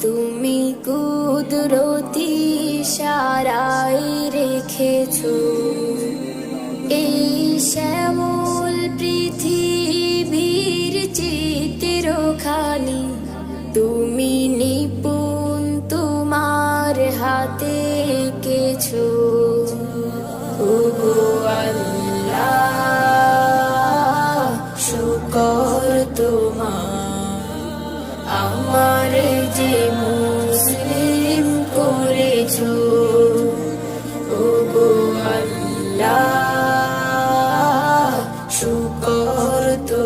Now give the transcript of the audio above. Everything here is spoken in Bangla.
তুমি কুদরতি ইশারায় রেখেছো এই শ্যামল পৃথিবীর চিত্রখানি। তুমি নিপুণ তোমার হাতে এঁকেছো। ওগো আল্লাহ, শুকর